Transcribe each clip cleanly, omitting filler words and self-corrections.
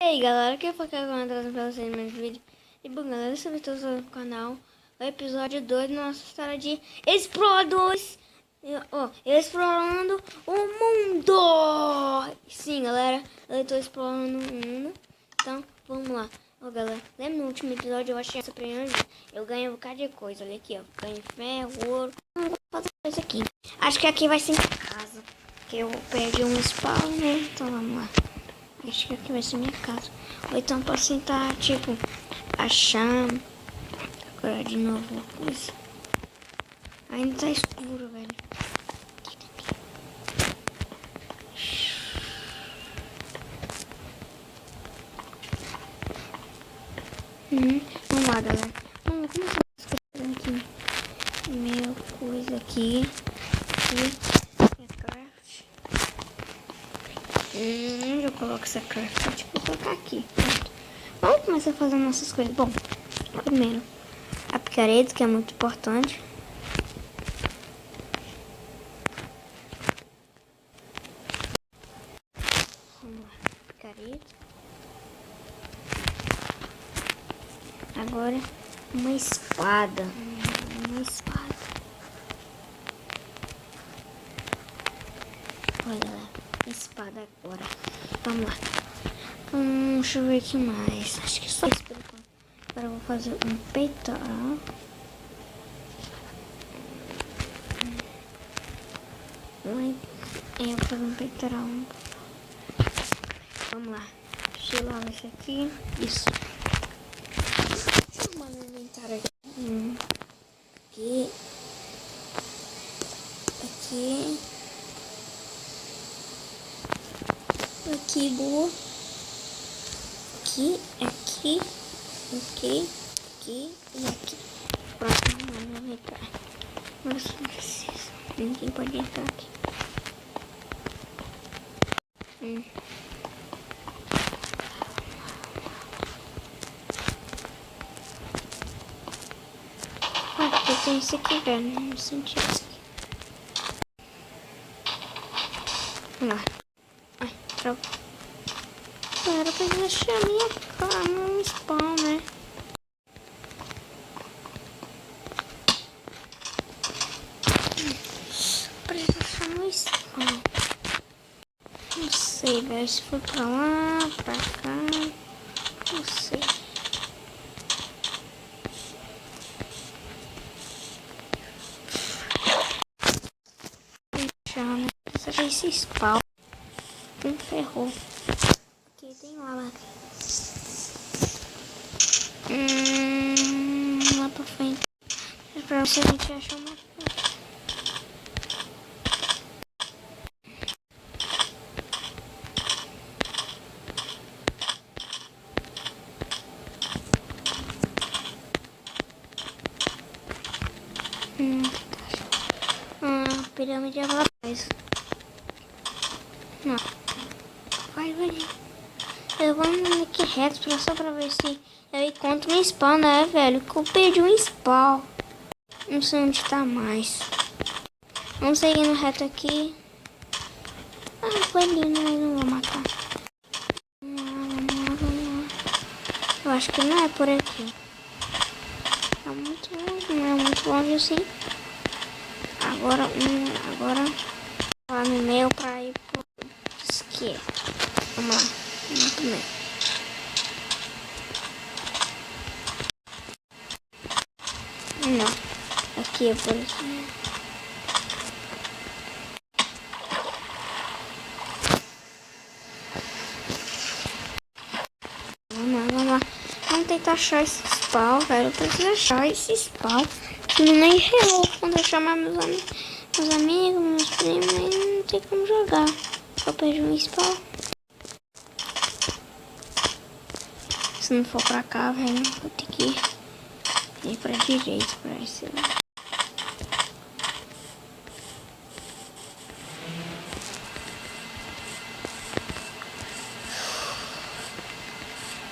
aí galera, que foi que eu trazendo pra vocês mais vídeo. E bom galera, se você está no canal, o episódio 2 da nossa história de Exploradores, explorando o mundo. Sim galera, eu estou explorando o mundo. Então vamos lá. Galera, lembra no último episódio eu achei surpreendente. Eu ganhei um bocado de coisa, olha aqui ganhei ferro, ouro. Não vou fazer isso aqui. Acho que aqui vai ser minha casa, que eu perdi um spawn, né? Então vamos lá. Acho que aqui vai ser minha casa. Ou então posso tentar, tipo, achar. Agora de novo coisa. Ainda tá escuro, velho. Vamos lá, galera. Vamos começar a escrever aqui. Meu coisa aqui. Craft. Onde eu coloco essa craft? Tipo, vou colocar aqui. Pronto. Vamos começar a fazer nossas coisas. Bom, primeiro, a picareta, que é muito importante. Vamos lá, picareta. Agora, uma espada. Uma espada. Olha lá, espada agora. Vamos lá. Deixa eu ver o que mais. Acho que só isso por enquanto. Agora eu vou fazer um peitoral. Eu vou fazer um peitoral. Vamos lá. Deixa eu lavar isso aqui. Isso. Deixa eu arrumar no inventário aqui. Aqui, boa. Aqui e aqui. Pronto, vamos entrar. Nossa, não precisa. Ninguém pode entrar aqui. Porque tem isso aqui, velho. Não senti isso aqui. Vamos lá. Ai, droga. Era pra deixar minha cama no spawn, né? Pra deixar no spawn. Não sei, velho. Se for pra lá, pra cá. Não sei. Deixar, né? Será esse spawn? Ferrou. Aqui tem lava. Lá pra frente. É pra ver se a gente achar uma coisa. Pirâmide atrás. Não. Vai. Eu vou andando aqui reto só pra ver se eu encontro um spawn, né, velho? Que eu perdi um spawn. Não sei onde tá mais. Vamos seguindo reto aqui. Foi ali, mas não vou matar. Vamos lá. Eu acho que não é por aqui. Tá muito longe, não é muito longe assim. Agora lá no meio pra ir pro esquerdo. Vamos lá. Muito bem. Não. Aqui é por aqui. Vamos lá. Vamos tentar achar esse spawn, velho. Eu preciso achar esse spawn. Eu nem errou quando eu chamar meus amigos, meus primos, aí não tem como jogar. Eu perdi um spawn. Se não for pra cá, velho, vou ter que ir pra direita, pra esse lado.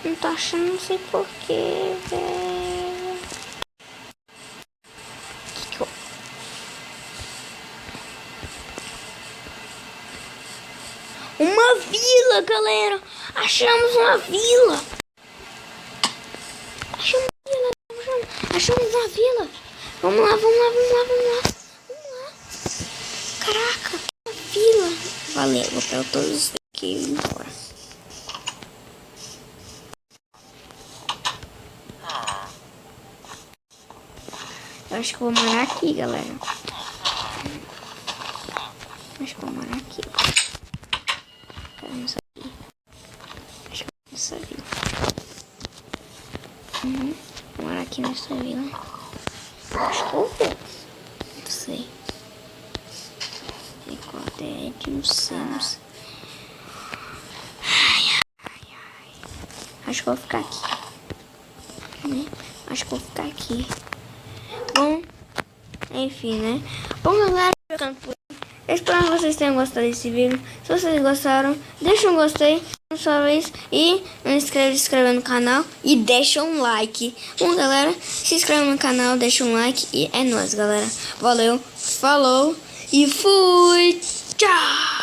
Não tô achando, não sei porquê, velho. Uma vila, galera. Achamos uma vila. Achamos uma vila. Vamos lá. Caraca, uma vila. Valeu, vou pegar todos os aqui e ir embora. Eu acho que eu vou morar aqui, galera. Acho que eu vou morar aqui. Nessa aqui. Acho que nessa vila. Vou morar aqui nessa vila. Acho que eu vou. Não sei. Recorde de Sims. Acho que eu vou ficar aqui. Né? Acho que eu vou ficar aqui. Bom, enfim, né? Bom, galera, eu espero que vocês tenham gostado desse vídeo. Se vocês gostaram, deixa um gostei sua vez e não se inscreva no canal e deixa um like. Bom, galera, se inscreva no canal, deixa um like e é nóis, galera. Valeu, falou e fui. Tchau!